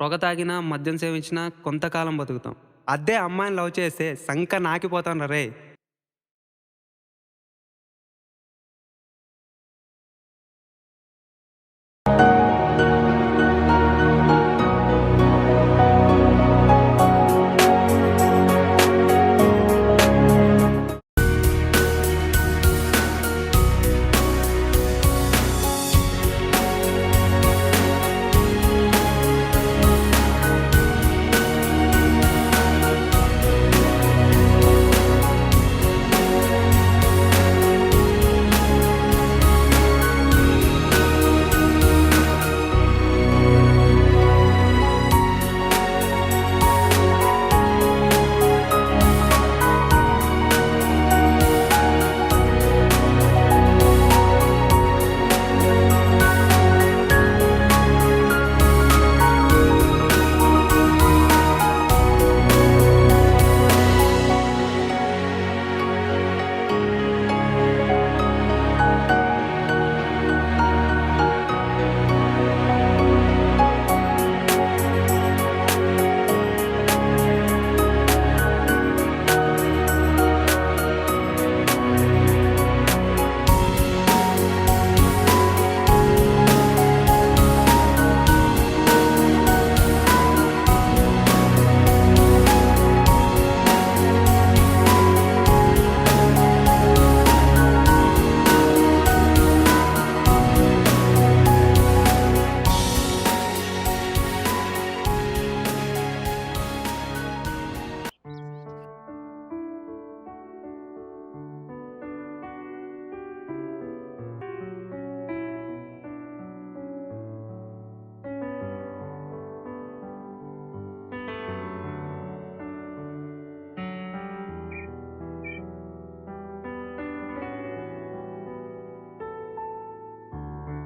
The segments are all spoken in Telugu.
పొగ తాగినా, మద్యం సేవించినా కొంతకాలం బతుకుతాం. అదే అమ్మాయిని లవ్ చేస్తే సంక నాకిపోతానురా రేయ్!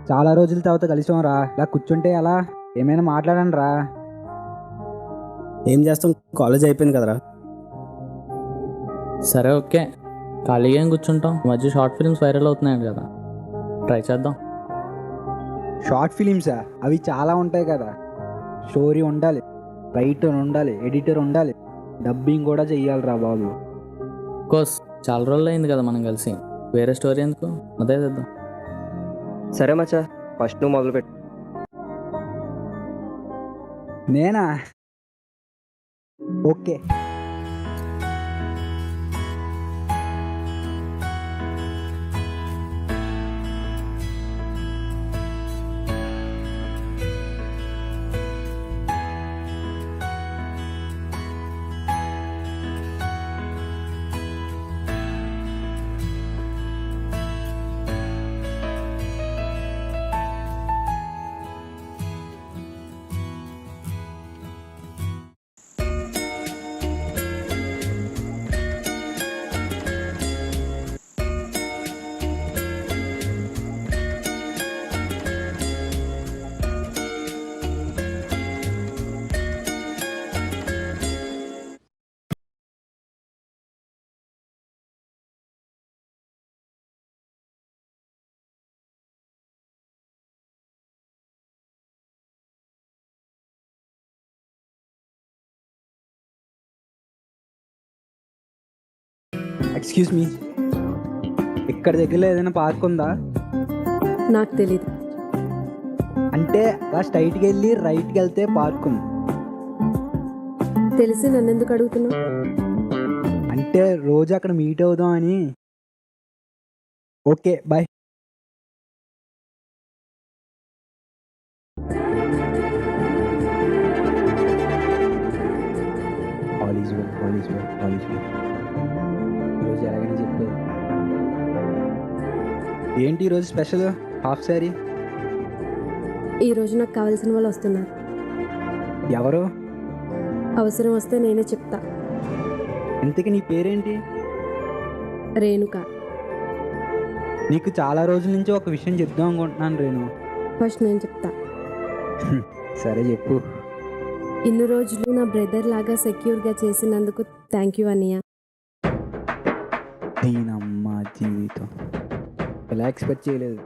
చాలా రోజుల తర్వాత కలిసాం రా. ఇలా కూర్చుంటే ఎలా? ఏమైనా మాట్లాడండి రా. ఏం చేస్తాం, కాలేజ్ అయిపోయింది కదరా. సరే ఓకే, ఖాళీగా ఏం కూర్చుంటాం. ఈ మధ్య షార్ట్ ఫిల్మ్స్ వైరల్ అవుతున్నాయి కదా, ట్రై చేద్దాం. షార్ట్ ఫిలిమ్సా? అవి చాలా ఉంటాయి కదా. స్టోరీ ఉండాలి, రైటర్ ఉండాలి, ఎడిటర్ ఉండాలి, డబ్బింగ్ కూడా చెయ్యాలిరా బాబు. కోర్స్ చాలా రోజులు అయింది కదా మనం కలిసి, వేరే స్టోరీ ఎందుకు, అదే చేద్దాం. సరే మచ్చా, ఫస్ట్ నువ్వు మొదలుపెట్టు. నేనా? ఓకే. ఎక్స్క్యూజ్ మీ, ఇక్కడ దగ్గరలో ఏదైనా పార్క్ ఉందా? నాకు తెలీదు. అంటే అలా స్ట్రైట్కి వెళ్ళి రైట్కి వెళ్తే పార్క్ ఉంది. తెలిసి నన్ను ఎందుకు అడుగుతున్నావు? అంటే రోజు అక్కడ మీట్ అవుదాం అని. Okay bye. ఈరోజు ఎలాగైనా చెప్పేది. ఏంటి ఈరోజు స్పెషల్? హాఫ్ శారీ. ఈరోజు నాకు కావాల్సిన వాళ్ళు వస్తున్నారు. ఎవరు? అవసరం వస్తే నేనే చెప్తా. ఇంతకీ నీ పేరేంటి? రేణుక. నీకు చాలా రోజుల నుంచి ఒక విషయం చెప్దాం అనుకుంటున్నాను రేణు. ఫస్ట్ నేను చెప్తా. సరే చెప్పు. ఇన్ని రోజులు నా బ్రదర్ లాగా సెక్యూర్గా చేసినందుకు థ్యాంక్ యూ అన్నయ్య. దీనమ్మ జీవితం ఎలా ఎక్స్పెక్ట్ చేయలేదు.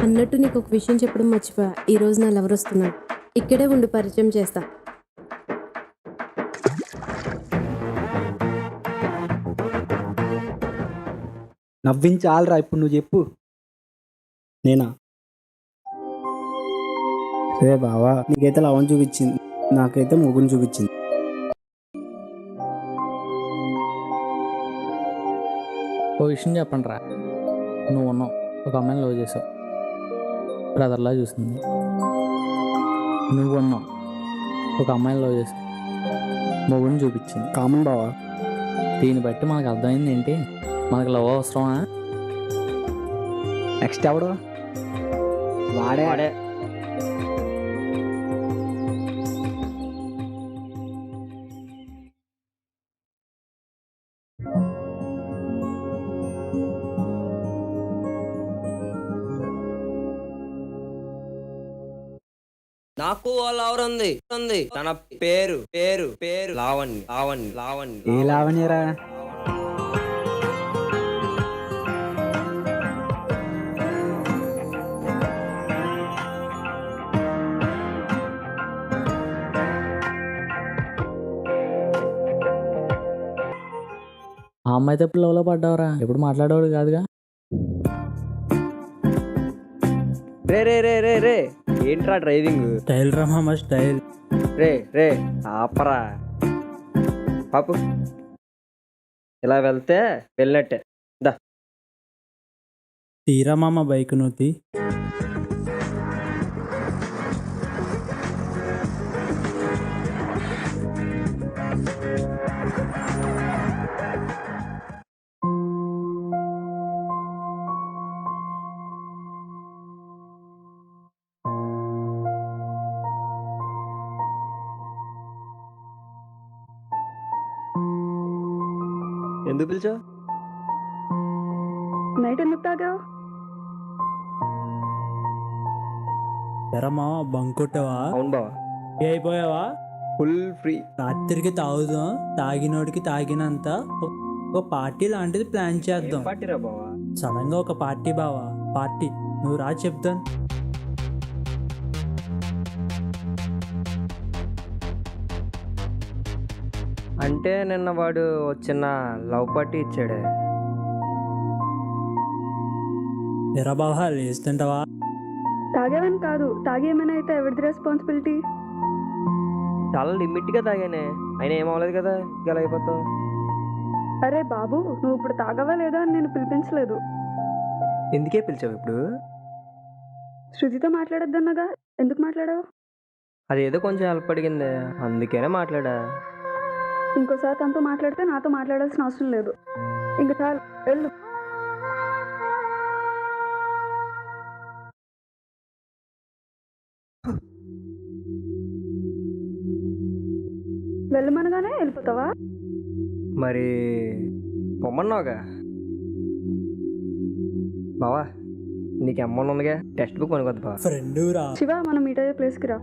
అన్నట్టు నీకు ఒక విషయం చెప్పడం మర్చిపోయా. ఈరోజు నా లవర్ వస్తున్నాడు. ఇక్కడే ఉండి పరిచయం చేస్తా. నవ్వించాలరా, ఇప్పుడు నువ్వు చెప్పు. నేనా? రే బావా, నీకైతే లవన్ చూపించింది, నాకైతే ముగ్గురు చూపించింది. ఓ విషయం చెప్పండి రా, నువ్వు ఉన్నావు, ఒక అమ్మాయిని లవ్ చేసావు, బ్రదర్లా చూసింది. నువ్వు ఉన్నావు, ఒక అమ్మాయిని లవ్ చేసావు, మొగుడిని చూపించింది. కామన్ బావా. దీన్ని బట్టి మనకు అర్థమైంది ఏంటి, మనకు లవ్ అవసరమా? నెక్స్ట్ ఎవడు? వాడే. నాకు వాళ్ళ ఎవరుంది ఉంది, తన పేరు పేరు పేరు లావణ్య లావణ్య లావణ్య ఏ లావణ్యరా? ఆ అమ్మాయితో ఎప్పుడు లవ్లో పడ్డావురా? ఎప్పుడు మాట్లాడేవాడు కాదుగా. రే రే రే రే రే ఏంట్రా డ్రైవింగ్? స్టైల్ రా మామ, స్టైల్. రే రే ఆపరా పాపు, ఇలా వెళ్తే వెళ్ళినట్టే. దా తీరా మామ బైక్ నూతి. ఎందుకు పిలిచావు? నైట్ ఎందుకు తాగావు? ఎరా మామ, బంక్ కొట్టావా? అవును బావా, ఏ అయిపోయావా? Full free. రాత్రికి తాగుదాం, తాగినోడికి తాగినంత ఒక పార్టీ లాంటిది ప్లాన్ చేద్దాం. పార్టీరా బావా? సడన్ గా ఒక పార్టీ బావా, పార్టీ. నువ్వు రా చెప్తాను. అంటే నిన్న వాడు చిన్న లవ్ పార్టీ ఇచ్చాడే. ఎరా బావా, లేస్తుంటావా? తాగేవని కాదు, తాగి ఏమైనా అయితే ఎవరిది రెస్పాన్సిబిలిటీ? చాలా లిమిట్గా తాగానే, అయినా ఏం అవ్వలేదు కదా, ఇంకా అయిపోతావు. అరే బాబు, నువ్వు ఇప్పుడు తాగవా లేదా అని నేను పిలిపించలేదు. ఎందుకే పిలిచావు ఇప్పుడు? శృతితో మాట్లాడొద్దన్నగా, ఎందుకు మాట్లాడావు? అదేదో కొంచెం హెల్ప్ అడిగింది, అందుకేనే మాట్లాడా. ఇంకోసారి తనతో మాట్లాడితే నాతో మాట్లాడాల్సిన అవసరం లేదు. ఇంక చాలు, వెళ్ళు. వెళ్ళమనగానే వెళ్ళిపోతావా? మరి పొమ్మన్నావుగా బావా, నీకు అమ్మ ఉందిగా, టెక్స్ట్ బుక్ కొనుక్కోద్దు బావా. ఫ్రెండ్ రా. శివ, మనం మీట్ అయ్యే ప్లేస్కి రా.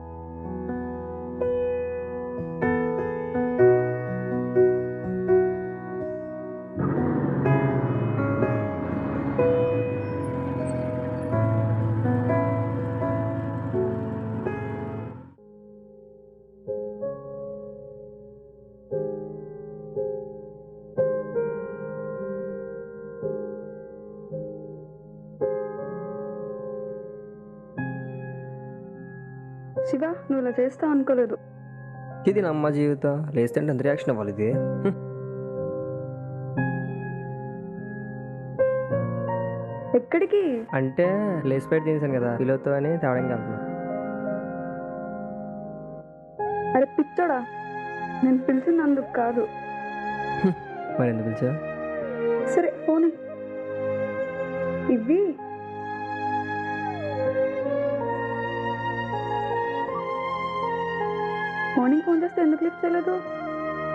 శివ, నువ్వు ఇలా చేస్తావు అనుకోలేదు. ఇది నమ్మ జీవితం, లేస్తే ఎంత రియాక్షన్ అవ్వాలి ఇది? ఎక్కడికి? అంటే లేస్ పెట్టి తినేసాను కదా, ఫీల్ అవుతావు అని తేవడానికి వెళ్తున్నా. అరే పిచ్చోడా, నేను పిలిచింది అందుకు కాదు. మరి ఎందుకు పిలిచావు? సరే ఫోన్ ఇవ్వి. మార్నింగ్ ఫోన్ చేస్తే ఎందుకు లిఫ్ట్ చేయలేదు?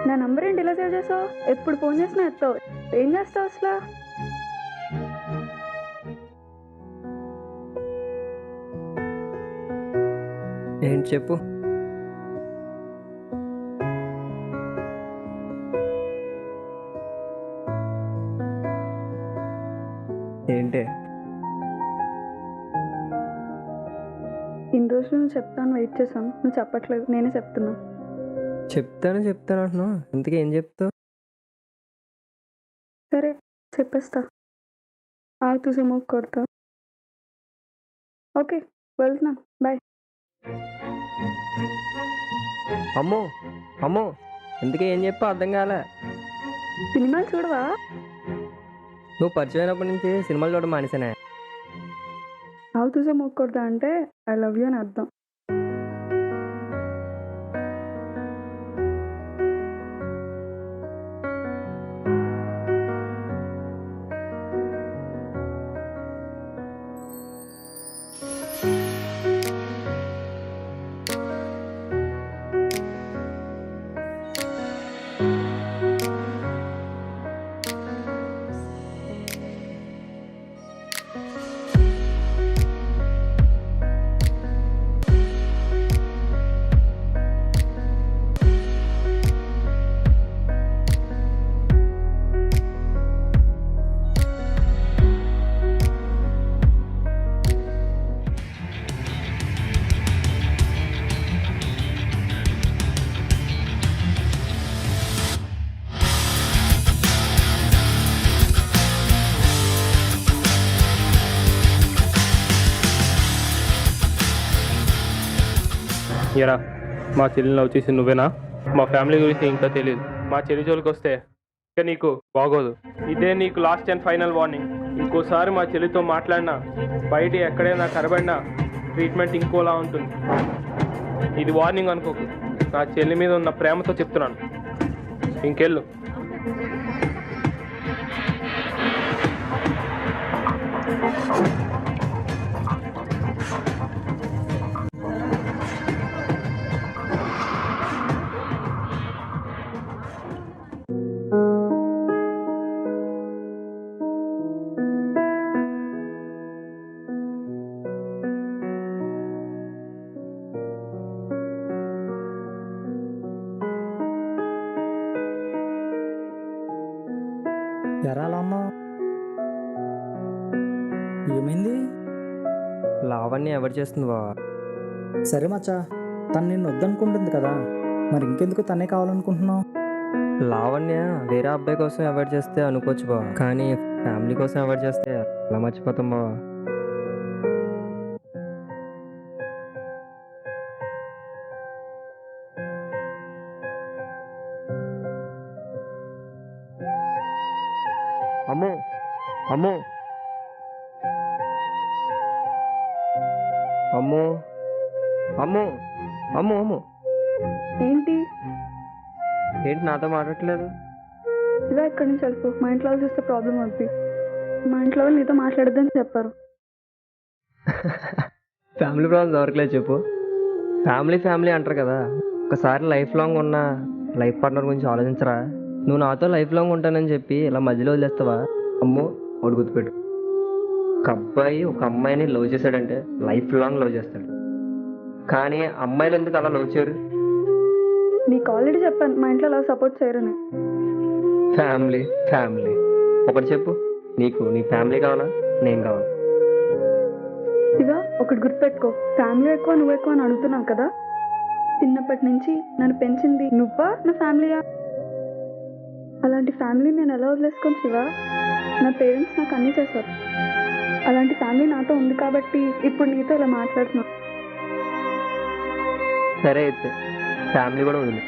నా నంబర్ ఏంటి ఇలా సేవ్ చేసావు? ఎప్పుడు ఫోన్ చేసినా ఎత్తావు, ఏం చేస్తావు అసలు? ఏంటి చెప్పు. ఏంటి? ఇన్ని రోజులు రోజులు నువ్వు చెప్తాను వెయిట్ చేశాను, నువ్వు చెప్పట్లేదు, నేనే చెప్తున్నా. చెప్తాను అంటున్నావు, ఇంతకీ ఏం చెప్తావు? సరే చెప్పేస్తా, ఆగుతూ సుమోక్ కొడతా. ఓకే వెళ్తున్నాను, బాయ్. అమ్మో ఇంతకీ ఏం చెప్పావు అర్థం కాలే. సినిమాలు చూడవా? నువ్వు పరిచయం అయినప్పటి నుంచి సినిమాలు చూడడం మానేసానే. ఆగుతూ సుమోక్ కొడతా అంటే ఐ లవ్ యూ అని అర్థం. ఎరా మా చెల్లిని లవ్ చేసి నువ్వేనా? మా ఫ్యామిలీ గురించి ఇంకా తెలియదు. మా చెల్లి జోలికి వస్తే ఇక నీకు బాగోదు. ఇదే నీకు లాస్ట్ అండ్ ఫైనల్ వార్నింగ్. ఇంకోసారి మా చెల్లితో మాట్లాడినా, బయట ఎక్కడైనా కనబడినా ట్రీట్మెంట్ ఇంకోలా ఉంటుంది. ఇది వార్నింగ్ అనుకోకు, నా చెల్లి మీద ఉన్న ప్రేమతో చెప్తున్నాను. ఇంకెళ్ళు. ఎరా అలా ఉన్నావు? ఏమైంది? లావణ్య ఎవరు చేస్తుంది బావా? సరే మచ్చా, తను నిన్ను వద్దనుకుంటుంది కదా, మరి ఇంకెందుకు తనే కావాలనుకుంటున్నావు? లావణ్య వేరే అబ్బాయి కోసం అవాయిడ్ చేస్తే అనుకోవచ్చు బావా, కానీ ఫ్యామిలీ కోసం అవాయిడ్ చేస్తే ఎలా మర్చిపోతాం బావా? అమ్మో అమ్మో అమ్మో అమ్మో అమ్మో అమ్మో ఏంటి ఏంటి నాతో మాట్లాడట్లేదు? ఇలా ఎక్కడి నుంచి వెళ్ళిపో, మా ఇంట్లో వాళ్ళు చూస్తే ప్రాబ్లం అవుతుంది. మా ఇంట్లో వాళ్ళు నీతో మాట్లాడద్దని చెప్పారు. ఫ్యామిలీ ప్రాబ్లమ్స్ ఎవరికలేదు చెప్పు. ఫ్యామిలీ అంటారు కదా, ఒకసారి లైఫ్ లాంగ్ ఉన్న లైఫ్ పార్ట్నర్ గురించి ఆలోచించరా? నువ్వు నాతో లైఫ్ లాంగ్ ఉంటానని చెప్పి ఇలా మధ్యలో వదిలేస్తావా? అమ్మో ఒకటి గుర్తుపెట్టు, ఒక అబ్బాయి ఒక అమ్మాయిని లవ్ చేశాడంటే లైఫ్ లాంగ్ లవ్ చేస్తాడు. కానీ అమ్మాయిలు ఎందుకు అలా లవ్ చేయరు? నీకు ఆల్రెడీ చెప్పాను మా ఇంట్లో అలా సపోర్ట్ చేయరని. ఫ్యామిలీ ఒకటి చెప్పు, నీకు నీ ఫ్యామిలీ కావాలా, నేను కావాలా? ఇక ఒకటి గుర్తుపెట్టుకో, ఫ్యామిలీ ఎక్కువ నువ్వు ఎక్కువ అని అడుగుతున్నావు కదా, చిన్నప్పటి నుంచి నన్ను పెంచింది నువ్వా నా ఫ్యామిలీయా? అలాంటి ఫ్యామిలీ నేను ఎలా వదిలేసుకోను శివ? నా పేరెంట్స్ నాకు అన్నీ చేశారు. అలాంటి ఫ్యామిలీ నాతో ఉంది కాబట్టి ఇప్పుడు నీతో ఇలా మాట్లాడుతున్నా. సరే అయితే ఫ్యామిలీ కూడా ఉంది,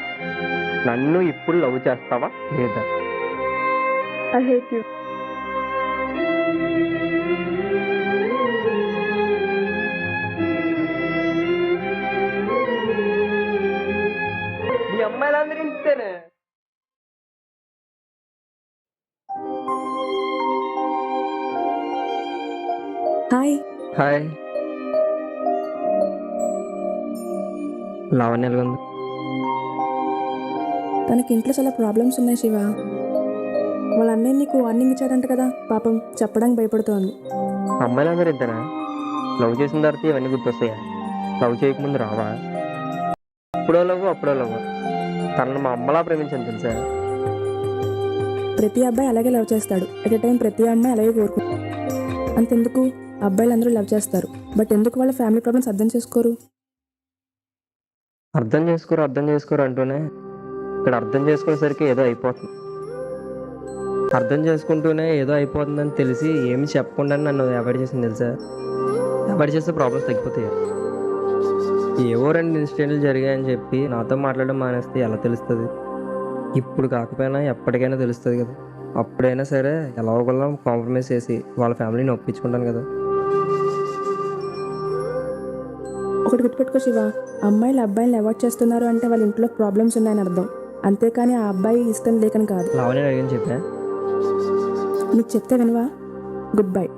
నన్ను ఇప్పుడు లవ్ చేస్తావా లేదా? I hate you. ఈ అమ్మాయిలందరూ ఇంతేనే. హాయ్ లావణ్య ఎలాగుంది? తనకి ఇంట్లో చాలా ప్రాబ్లమ్స్ ఉన్నాయి శివ. వాళ్ళ అన్నయ్య నీకు వార్నింగ్ ఇచ్చాడంట కదా, పాపం చెప్పడానికి భయపడుతోంది. అమ్మాయిలందరూ ఇంతేనా? లవ్ చేసిన తర్వాత ఇవన్నీ గుర్తొస్తాయా? లవ్ చేయకముందు రావా? అప్పుడో లవ్. తనను మా అమ్మలా ప్రేమించాను తెలుసా? ప్రతి అబ్బాయి అలాగే లవ్ చేస్తాడు. ఎట్ ఎ టైం ప్రతి అమ్మాయి అలాగే కోరుకుంటాడు. అంతెందుకు, అబ్బాయిలు అందరూ లవ్ చేస్తారు, బట్ ఎందుకు వాళ్ళ ఫ్యామిలీ ప్రాబ్లమ్స్ అర్థం చేసుకోరు? అర్థం చేసుకోరు అంటూనే ఇక్కడ అర్థం చేసుకునేసరికి ఏదో అయిపోతుంది. అర్థం చేసుకుంటూనే ఏదో అయిపోతుందని తెలిసి ఏమి చెప్పకుండా నన్ను అవాయిడ్ చేసింది తెలుసా. అవాయిడ్ చేస్తే ప్రాబ్లమ్స్ తగ్గిపోతాయి. ఏవో 2 ఇన్సిడెంట్లు జరిగాయని చెప్పి నాతో మాట్లాడడం మానేస్తే ఎలా తెలుస్తుంది? ఇప్పుడు కాకపోయినా ఎప్పటికైనా తెలుస్తుంది కదా. అప్పుడైనా సరే ఎలాగోలా కాంప్రమైజ్ చేసి వాళ్ళ ఫ్యామిలీని ఒప్పించుకుంటాను కదా. ఒకటి గుర్తుపెట్టుకో శివ, అమ్మాయిలు అబ్బాయిని అవాయిడ్ చేస్తున్నారు అంటే వాళ్ళ ఇంట్లో ప్రాబ్లమ్స్ ఉన్నాయని అర్థం. అంతేకాని ఆ అబ్బాయి ఇష్టం లేకని కాదు. లావణ్య అడిగని చెప్పా. నీకు చెప్తే వినవా? Good bye.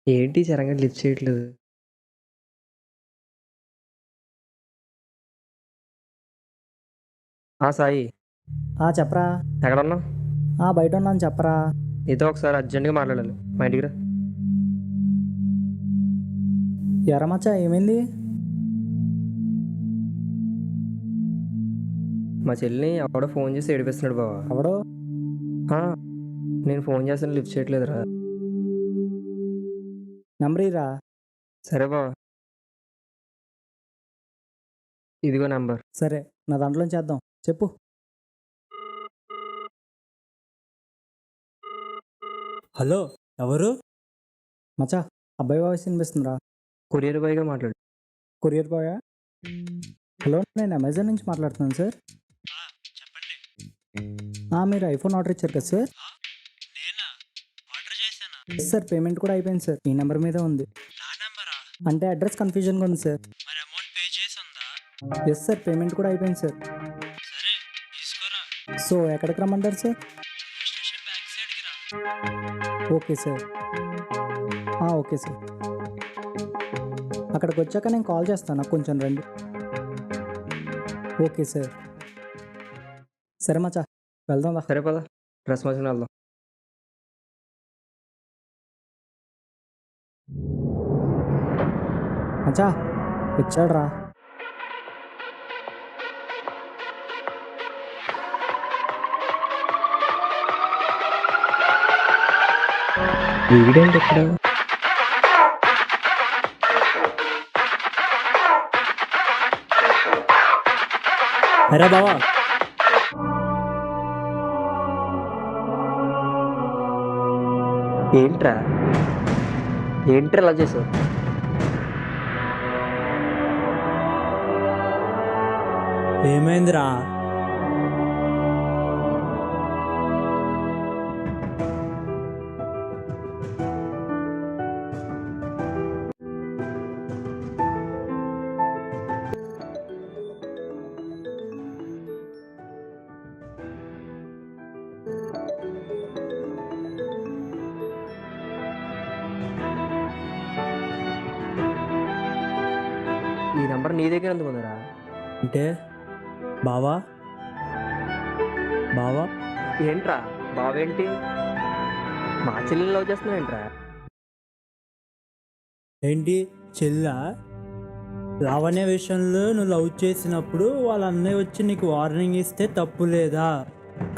ఏంటి సరంగా లిఫ్ట్ చేయట్లేదు? సాయి, చెప్పరా. ఎక్కడ ఉన్నావు? బయట ఉన్నాను, చెప్పరా. నీతో ఒకసారి అర్జెంట్గా మాట్లాడాలి. మా ఇంటికి రా. ఎరా మచ్చా, ఏమైంది? మా చెల్లిని ఎవడో ఫోన్ చేసి ఏడిపిస్తున్నాడు బావా. ఎవడో? నేను ఫోన్ చేస్తాను, లిఫ్ట్ చేయట్లేదురా. నెంబర్ ఇరా. సరే బావా, ఇదిగో నెంబర్. సరే, నా దాంట్లో చేద్దాం, చెప్పు. హలో, ఎవరు? మచ్చా, అబ్బాయి వాయిస్ వినిపిస్తుందిరా. కొరియర్ బాయ్గా మాట్లాడు. కొరియర్ బాయా? హలో, నేను అమెజాన్ నుంచి మాట్లాడుతున్నాను సార్. చెప్పండి. మీరు ఐఫోన్ ఆర్డర్ ఇచ్చారు కదా సార్? నేనా ఆర్డర్ చేశానా? ఎస్ సార్, పేమెంట్ కూడా అయిపోయింది సార్. ఈ నెంబర్ మీద ఉంది. నా నెంబరా? అంటే అడ్రస్ కన్ఫ్యూజన్గా ఉంది సార్. మరి అమౌంట్ పే చేసిందా? ఎస్ సార్, పేమెంట్ కూడా అయిపోయింది సార్. సరే తీసుకోరా. సో ఎక్కడికి రమ్మంటారు సార్? రైల్వే స్టేషన్ బ్యాక్ సైడ్కి రా. Okay sir. ఓకే సార్, అక్కడికి వచ్చాక నేను కాల్ చేస్తాను, నాకు కొంచెం రండి. Okay sir. సరే మచ్చా, వెళ్దాం రా. సరే పద, డ్రెస్ మార్చుకుని వెళ్దాం. మచ్చా, వచ్చాడు రా. వీడేంటి ఇక్కడ? అరే బావా, ఏంట్రా ఇలా చేసావు? ఏమైందిరా? ఈ నెంబర్ నీ దగ్గర ఎందుకు ఉందిరా? అంటే బావా బావా ఏంట్రా బావేంటి? మా చెల్లెలు లవ్ చేస్తున్నావు ఏంట్రా? ఏంటి చెల్లా? లావణ్య విషయంలో నువ్వు లవ్ చేసినప్పుడు వాళ్ళ అన్నయ్య వచ్చి నీకు వార్నింగ్ ఇస్తే తప్పు లేదా?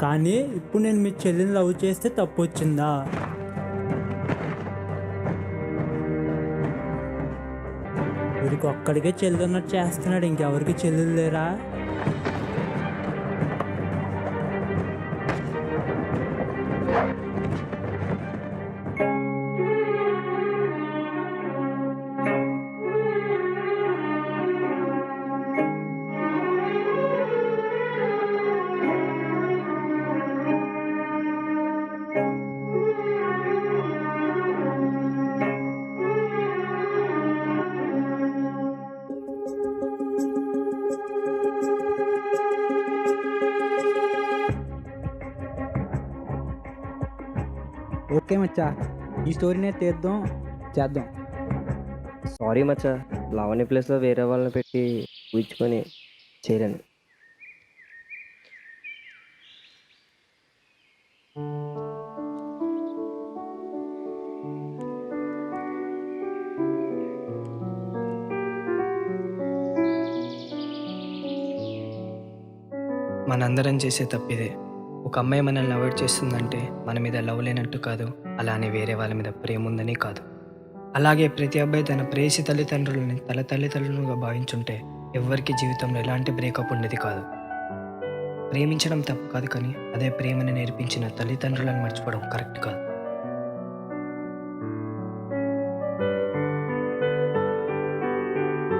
కానీ ఇప్పుడు నేను మీ చెల్లిని లవ్ చేస్తే తప్పు వచ్చిందా? వీడికి ఒక్కడికే చెల్లి ఉన్నట్టు చేస్తున్నాడు, ఇంకెవరికి చెల్లెలు లేరా? ఓకే మచ్చా, ఈ స్టోరీనే చేద్దాం. సారీ మచ్చా, లావణ్య ప్లేస్లో వేరే వాళ్ళని పెట్టి ఊహించుకొని చేయలేను. మనందరం చేసే తప్పిదే. ఒక అమ్మాయి మనల్ని అవాయిడ్ చేస్తుందంటే మన మీద లవ్ లేనట్టు కాదు, అలానే వేరే వాళ్ళ మీద ప్రేమ ఉందని కాదు. అలాగే ప్రతి అబ్బాయి తన ప్రేయసి తల్లిదండ్రులని తన తల్లిదండ్రులుగా భావించుంటే ఎవ్వరికి జీవితంలో ఎలాంటి బ్రేకప్ ఉండేది కాదు. ప్రేమించడం తప్పు కాదు, కానీ అదే ప్రేమని నేర్పించిన తల్లిదండ్రులను మర్చిపోవడం కరెక్ట్ కాదు.